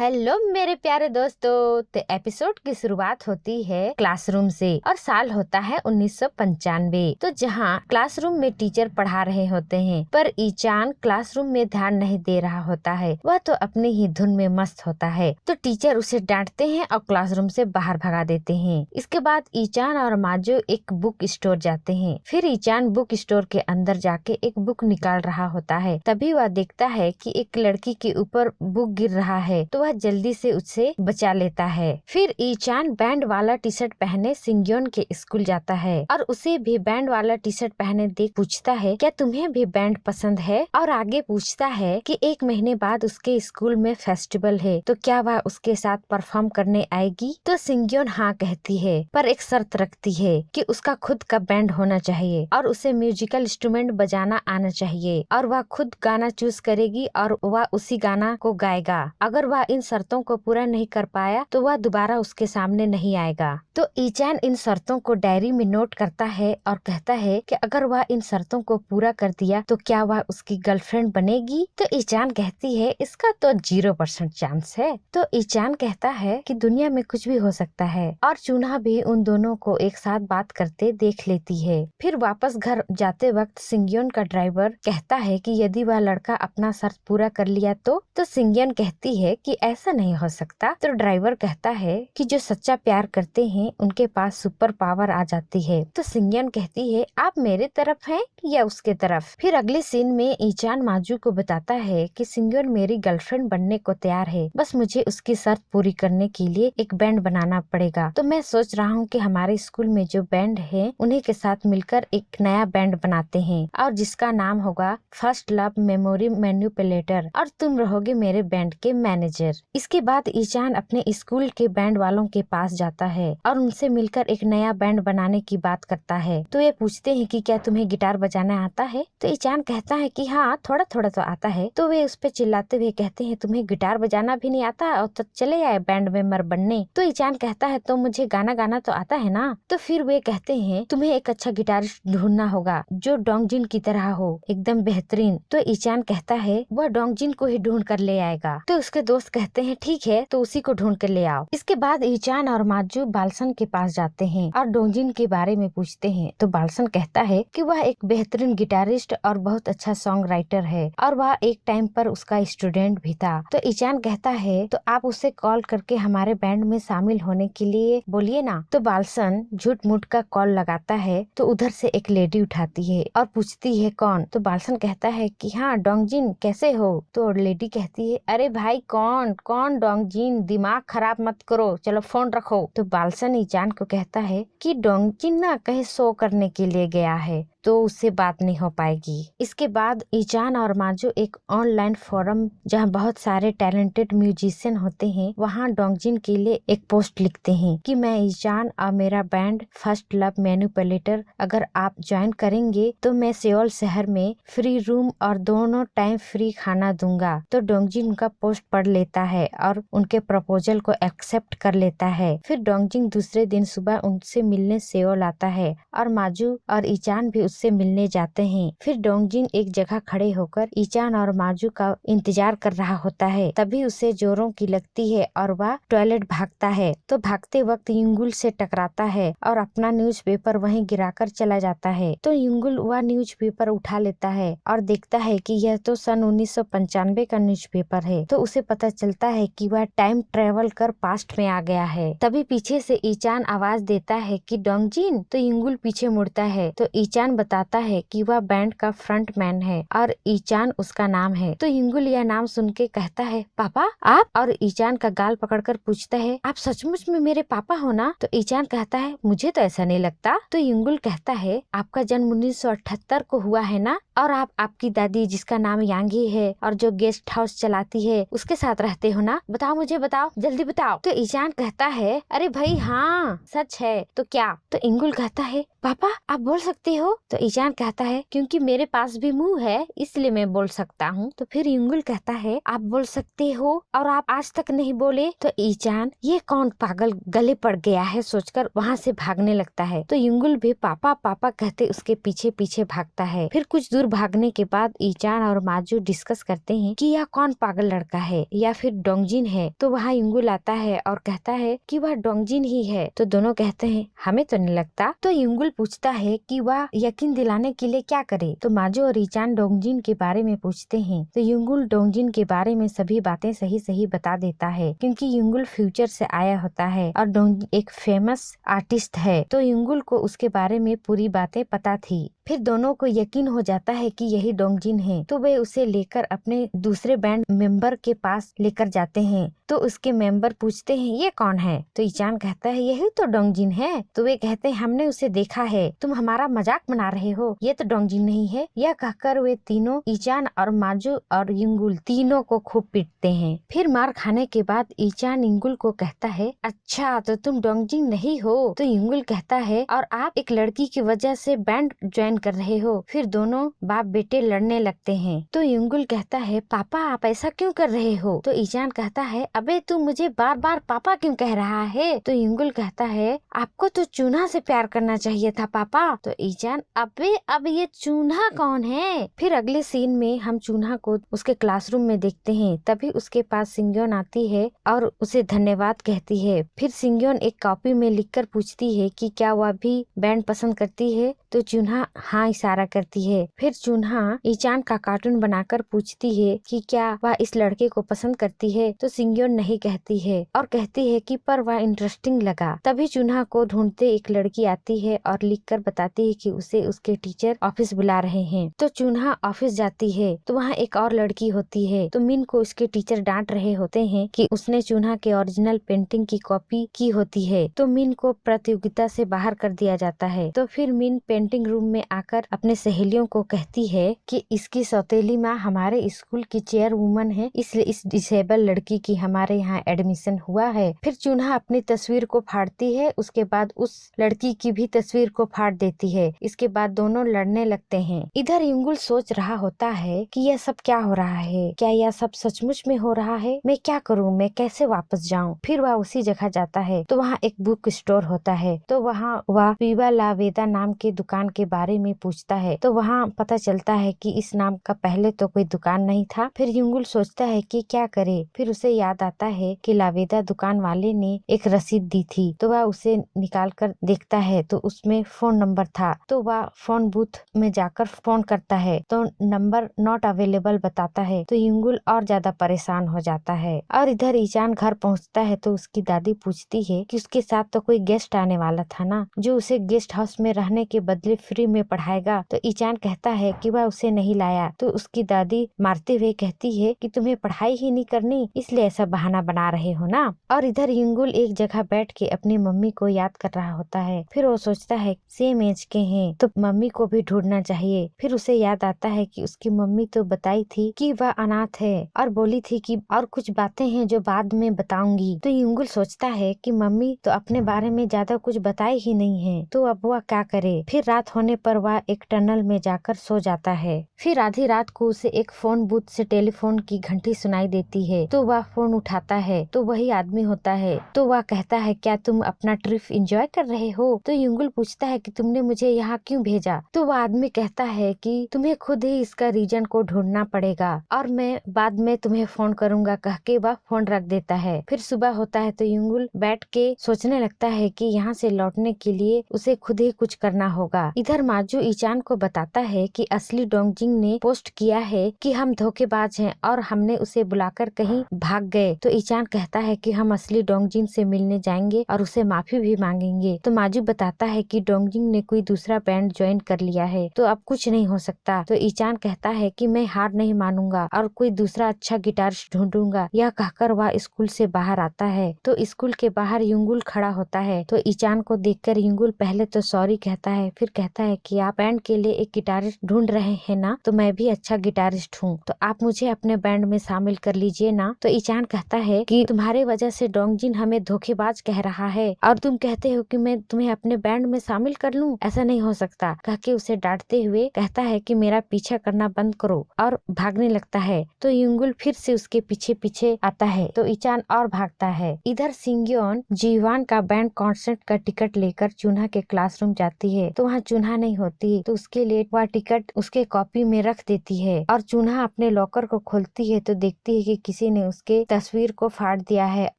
Hello मेरे प्यारे दोस्तों। तो एपिसोड की शुरुआत होती है क्लासरूम से और साल होता है 1995। तो जहाँ क्लासरूम में टीचर पढ़ा रहे होते हैं पर ईचान क्लासरूम में ध्यान नहीं दे रहा होता है। वह तो अपनी ही धुन में मस्त होता है। तो टीचर उसे डांटते हैं और क्लासरूम से बाहर भगा देते हैं। इसके बाद ईचान और माजो एक बुक स्टोर जाते हैं। फिर ईचान बुक स्टोर के अंदर जाके एक बुक निकाल रहा होता है। तभी वह देखता है कि एक लड़की के ऊपर बुक गिर रहा है। तो वह जल्दी से उससे बचा लेता है। फिर ईचान बैंड वाला टी शर्ट पहने सिंग्योन के स्कूल जाता है और उसे भी बैंड वाला टी शर्ट पहने देख पूछता है, क्या तुम्हें भी बैंड पसंद है? और आगे पूछता है कि 1 महीने बाद उसके स्कूल में फेस्टिवल है, तो क्या वह उसके साथ परफॉर्म करने आएगी? तो सिंग्योन हाँ कहती है, पर एक शर्त रखती है कि उसका खुद का बैंड होना चाहिए और उसे म्यूजिकल इंस्ट्रूमेंट बजाना आना चाहिए और वह खुद गाना चूज करेगी और वह उसी गाना को गाएगा। अगर वह इन शर्तों को पूरा नहीं कर पाया तो वह दोबारा उसके सामने नहीं आएगा। तो ईचान इन शर्तों को डायरी में नोट करता है और कहता है कि अगर वह इन शर्तों को पूरा कर दिया तो क्या वह उसकी गर्लफ्रेंड बनेगी? तो ईचान कहती है इसका तो 0% चांस है। तो ईचान कहता है कि दुनिया में कुछ भी हो सकता है और चूना भी उन दोनों को एक साथ बात करते देख लेती है। फिर वापस घर जाते वक्त सिंग्योन का ड्राइवर कहता है कि यदि वह लड़का अपना शर्त पूरा कर लिया तो सिंग्योन कहती है कि ऐसा नहीं हो सकता। तो ड्राइवर कहता है कि जो सच्चा प्यार करते हैं उनके पास सुपर पावर आ जाती है। तो सिंग्योन कहती है आप मेरे तरफ हैं या उसके तरफ? फिर अगले सीन में ईचान माजू को बताता है कि सिंग्योन मेरी गर्लफ्रेंड बनने को तैयार है, बस मुझे उसकी शर्त पूरी करने के लिए एक बैंड बनाना पड़ेगा। तो मैं सोच रहा हूँ कि हमारे स्कूल में जो बैंड है उन्हीं के साथ मिलकर एक नया बैंड बनाते हैं और जिसका नाम होगा फर्स्ट लव मेमोरी मैन्युपुलेटर और तुम रहोगे मेरे बैंड के मैनेजर। इसके बाद ईचान अपने स्कूल के बैंड वालों के पास जाता है और उनसे मिलकर एक नया बैंड बनाने की बात करता है। तो ये पूछते हैं कि क्या तुम्हें गिटार बजाना आता है? तो ईचान कहता है कि हाँ थोड़ा थोड़ा तो आता है। तो वे उस पे चिल्लाते हुए कहते हैं तुम्हें गिटार बजाना भी नहीं आता और तो चले आए बैंड मेंबर बनने। तो ईचान कहता है तो मुझे गाना गाना तो आता है ना। तो फिर वे कहते हैं तुम्हें एक अच्छा गिटारिस्ट ढूंढना होगा जो डोंगजिन की तरह हो, एकदम बेहतरीन। तो ईचान कहता है वह डोंगजिन को ही ढूंढ कर ले आएगा। तो उसके दोस्त कहते हैं ठीक है तो उसी को ढूंढ कर ले आओ। इसके बाद ईचान और माजू बालसन के पास जाते हैं और डोंगजिन के बारे में पूछते हैं। तो बालसन कहता है कि वह एक बेहतरीन गिटारिस्ट और बहुत अच्छा सॉन्ग राइटर है और वह एक टाइम पर उसका स्टूडेंट भी था। तो ईचान कहता है तो आप उसे कॉल करके हमारे बैंड में शामिल होने के लिए बोलिए ना। तो बालसन झूठ मूठ का कॉल लगाता है। तो उधर से एक लेडी उठाती है और पूछती है कौन? तो बालसन कहता है कि हाँ डोंगजिन कैसे हो? तो लेडी कहती है अरे भाई कौन कौन डोंगजिन, दिमाग खराब मत करो, चलो फोन रखो। तो बालसन ईचान को कहता है कि डोंगजिन ना कहीं शो करने के लिए गया है तो उससे बात नहीं हो पाएगी। इसके बाद ईचान और माजो एक ऑनलाइन फोरम जहां बहुत सारे टैलेंटेड म्यूजिशियन होते हैं वहां डोंगजिन के लिए एक पोस्ट लिखते हैं कि मैं ईचान और मेरा बैंड फर्स्ट लव मैन्युपुलेटर अगर आप ज्वाइन करेंगे तो मैं सियोल शहर में फ्री रूम और दोनों टाइम फ्री खाना दूंगा। तो डोंगजिन उनका पोस्ट पढ़ लेता है और उनके प्रपोजल को एक्सेप्ट कर लेता है। फिर डोंगजिन दूसरे दिन सुबह उनसे मिलने सियोल आता है और माजू और ईचान भी उससे मिलने जाते हैं। फिर डोंगजिन एक जगह खड़े होकर ईचान और माजू का इंतजार कर रहा होता है। तभी उसे जोरों की लगती है और वह टॉयलेट भागता है। तो भागते वक्त युंगुल से टकराता है और अपना न्यूज़पेपर वहीं गिराकर चला जाता है। तो युंगुल वह न्यूज़पेपर उठा लेता है और देखता है कि यह तो सन 1995 का न्यूज़पेपर है। तो उसे पता चलता है कि वह टाइम ट्रेवल कर पास्ट में आ गया है। तभी पीछे से ईचान आवाज देता है कि डोंगजिन। तो युंगुल पीछे मुड़ता है तो ईचान बताता है कि वह बैंड का फ्रंट मैन है और ईचान उसका नाम है। तो युंगुल यह नाम सुन के कहता है पापा आप? और ईचान का गाल पकड़कर पूछता है आप सचमुच में मेरे पापा हो ना? तो ईचान कहता है मुझे तो ऐसा नहीं लगता। तो युंगुल कहता है आपका जन्म 1978 को हुआ है ना और आप आपकी दादी जिसका नाम यांगी है और जो गेस्ट हाउस चलाती है उसके साथ रहते हो ना? बताओ मुझे, बताओ जल्दी बताओ। तो ईचान कहता है अरे भाई हाँ सच है तो क्या? तो युंगुल कहता है पापा आप बोल सकते हो? तो ईचान कहता है क्योंकि मेरे पास भी मुंह है इसलिए मैं बोल सकता हूँ। तो फिर युंगुल कहता है आप बोल सकते हो और आप आज तक नहीं बोले? तो ईचान ये कौन पागल गले पड़ गया है सोचकर वहाँ से भागने लगता है। तो युंगुल भी पापा पापा कहते उसके पीछे पीछे भागता है। फिर कुछ दूर भागने के बाद ईचान और माजू डिस्कस करते हैं कि यह कौन पागल लड़का है या फिर डोंगजिन है। तो वहाँ युंगुल आता है और कहता है कि वह डोंगजिन ही है। तो दोनों कहते हैं हमें तो नहीं लगता। तो युंगुल पूछता है कि वह यकीन दिलाने के लिए क्या करे। तो माजू और ईचान डोंगजिन के बारे में पूछते हैं। तो युंगुल डोंगजिन के बारे में सभी बातें सही सही बता देता है, क्योंकि युंगुल फ्यूचर से आया होता है और डोंगजिन एक फेमस आर्टिस्ट है। तो युंगुल को उसके बारे में पूरी बातें पता थी। फिर दोनों को यकीन हो जाता है कि यही डोंगजिन है। तो वे उसे लेकर अपने दूसरे बैंड मेंबर के पास लेकर जाते हैं। तो उसके मेंबर पूछते हैं ये कौन है। तो ईचान कहता है यही तो डोंगजिन है। तो वे कहते हैं हमने उसे देखा है, तुम हमारा मजाक बना रहे हो, ये तो डोंगजिन नहीं है। यह कहकर वे तीनों ईचान और माजू और युंगुल तीनों को खूब पीटते हैं। फिर मार खाने के बाद ईचान युंगुल को कहता है अच्छा तो तुम डोंगजिन नहीं हो। तो युंगुल कहता है और आप एक लड़की की वजह से बैंड ज्वाइन कर रहे हो। फिर दोनों बाप बेटे लड़ने लगते हैं। तो युंगुल कहता है पापा आप ऐसा क्यों कर रहे हो। तो ईचान कहता है अबे तू मुझे बार बार पापा क्यों कह रहा है। तो युंगुल कहता है आपको तो चून्हा से प्यार करना चाहिए था पापा। तो ईचान अबे अब ये चून्हा कौन है। फिर अगले सीन में हम चून्हा को उसके क्लासरूम में देखते हैं। तभी उसके पास सिंग्योन आती है और उसे धन्यवाद कहती है। फिर सिंग्योन एक कॉपी में लिखकर पूछती है कि क्या वह भी बैंड पसंद करती है। तो चून्हा हाँ इशारा करती है। फिर चून्हा ईचान का कार्टून बनाकर पूछती है कि क्या वह इस लड़के को पसंद करती है। तो सिंग्योन नहीं कहती है और कहती है कि पर वह इंटरेस्टिंग लगा। तभी चून्हा को ढूंढते एक लड़की आती है और लिखकर बताती है कि उसे उसके टीचर ऑफिस बुला रहे हैं। तो चून्हा ऑफिस जाती है तो वहाँ एक और लड़की होती है। तो मिन को उसके टीचर डांट रहे होते हैं कि उसने चून्हा के ओरिजिनल पेंटिंग की कॉपी की होती है। तो मिन को प्रतियोगिता से बाहर कर दिया जाता है। तो फिर मिन पेंटिंग रूम में आकर अपने सहेलियों को कहती है कि इसकी सौतेली माँ हमारे स्कूल की चेयर वुमन है, इसलिए इस डिसेबल लड़की की हमारे यहाँ एडमिशन हुआ है। फिर चून्हा अपनी तस्वीर को फाड़ती है। उसके बाद उस लड़की की भी तस्वीर को फाड़ देती है। इसके बाद दोनों लड़ने लगते हैं। इधर युंगुल सोच रहा होता है कि यह सब क्या हो रहा है, क्या यह सब सचमुच में हो रहा है, मैं क्या करूँ, मैं कैसे वापस जाऊँ। फिर वह उसी जगह जाता है तो वहाँ एक बुक स्टोर होता है। तो वहाँ वह पीवा ला वेदा नाम के दुकान के बारे में पूछता है। तो वहाँ पता चलता है कि इस नाम का पहले तो कोई दुकान नहीं था। फिर युंगुल सोचता है कि क्या करे। फिर उसे याद आता है कि लावेदा दुकान वाले ने एक रसीद दी थी। तो वह उसे निकाल कर देखता है तो उसमें फोन नंबर था। तो वह फोन बूथ में जाकर फोन करता है तो नंबर नॉट अवेलेबल बताता है। तो युंगुल और ज्यादा परेशान हो जाता है। और इधर ईचान घर पहुँचता है तो उसकी दादी पूछती है कि उसके साथ तो कोई गेस्ट आने वाला था ना, जो उसे गेस्ट हाउस में रहने के बदले फ्री में पढ़ाएगा। तो ईचान कहता है कि वह उसे नहीं लाया। तो उसकी दादी मारते हुए कहती है कि तुम्हें पढ़ाई ही नहीं करनी, इसलिए ऐसा बहाना बना रहे हो ना। और इधर युंगुल एक जगह बैठ के अपनी मम्मी को याद कर रहा होता है। फिर वो सोचता है सेम एज के हैं तो मम्मी को भी ढूंढना चाहिए। फिर उसे याद आता है कि उसकी मम्मी तो बताई थी कि वह अनाथ है और बोली थी कि और कुछ बातें हैं जो बाद में बताऊंगी। तो युंगुल सोचता है कि मम्मी तो अपने बारे में ज्यादा कुछ बताई ही नहीं है, तो अब वह क्या करे। फिर रात होने पर वह एक टनल में जाकर सो जाता है। फिर आधी रात को उसे एक फोन बूथ से टेलीफोन की घंटी सुनाई देती है। तो वह फोन उठाता है तो वही आदमी होता है। तो वह कहता है क्या तुम अपना ट्रिप एंजॉय कर रहे हो। तो युंगुल पूछता है कि तुमने मुझे यहाँ क्यों भेजा। तो वह आदमी कहता है कि तुम्हें खुद ही इसका रीजन को ढूंढना पड़ेगा और मैं बाद में तुम्हें फोन करूंगा, कह के वह फोन रख देता है। फिर सुबह होता है तो युंगुल बैठ के सोचने लगता है कि यहाँ से लौटने के लिए उसे खुद ही कुछ करना होगा। इधर माजू ईचान को बताता है कि असली डोंगजिन ने पोस्ट किया है कि हम धोखेबाज हैं और हमने उसे बुलाकर कहीं भाग गए। तो ईचान कहता है कि हम असली डोंगजिन से मिलने जाएंगे और उसे माफी भी मांगेंगे। तो माजू बताता है कि डोंगजिन ने कोई दूसरा बैंड ज्वाइन कर लिया है तो अब कुछ नहीं हो सकता। तो ईचान कहता है कि मैं हार नहीं मानूंगा और कोई दूसरा अच्छा गिटारिस्ट ढूंढूंगा। यह कहकर वह स्कूल से बाहर आता है। तो स्कूल के बाहर युंगुल खड़ा होता है। तो ईचान को देखकर युंगुल पहले तो सॉरी कहता है, फिर कहता है कि आप बैंड के लिए एक गिटारिस्ट ढूंढ रहे हैं ना, तो मैं भी अच्छा गिटारिस्ट हूँ, तो आप मुझे अपने बैंड में शामिल कर लीजिए ना। तो ईचान कहता है कि तुम्हारे वजह से डोंगजिन हमें धोखेबाज कह रहा है और तुम कहते हो कि मैं तुम्हें अपने बैंड में शामिल कर लूं, ऐसा नहीं हो सकता, कह के उसे डांटते हुए कहता है कि मेरा पीछा करना बंद करो और भागने लगता है। तो युंगुल फिर से उसके पीछे पीछे आता है तो ईचान और भागता है। इधर सिंग्योन जीवान का बैंड कॉन्सर्ट का टिकट लेकर चून्हा के क्लासरूम जाती है। तो वहाँ चून्हा नहीं होती, तो उसके लिए वह टिकट उसके कॉपी में रख देती है। और चून्हा अपने लॉकर को खोलती है तो देखती है कि किसी ने उसके तस्वीर को फाड़ दिया है।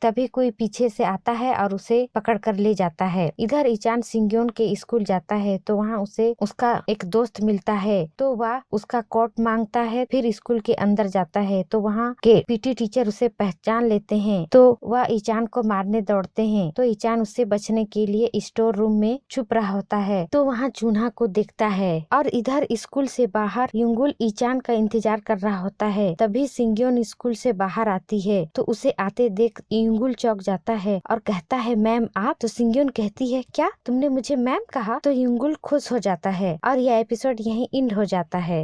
तभी कोई पीछे से आता है और उसे पकड़ कर ले जाता है। इधर ईचान सिंग्योन के स्कूल जाता है तो वहाँ उसे उसका एक दोस्त मिलता है, तो वह उसका कोट मांगता है। फिर स्कूल के अंदर जाता है तो वहाँ के पीटी टीचर उसे पहचान लेते हैं, तो वह ईचान को मारने दौड़ते हैं। तो ईचान उससे बचने के लिए स्टोर रूम में छुप रहा होता है, तो वहाँ चून्हा को देखता है। और इधर स्कूल से बाहर युंगुल ईचान का इंतजार कर रहा होता है। तभी सिंग्योन स्कूल से बाहर आती है, तो उसे आते देख युंगुल चौंक जाता है और कहता है, मैम आप? तो सिंग्योन कहती है, क्या तुमने मुझे मैम कहा? तो युंगुल खुश हो जाता है और यह एपिसोड यहीं एंड हो जाता है।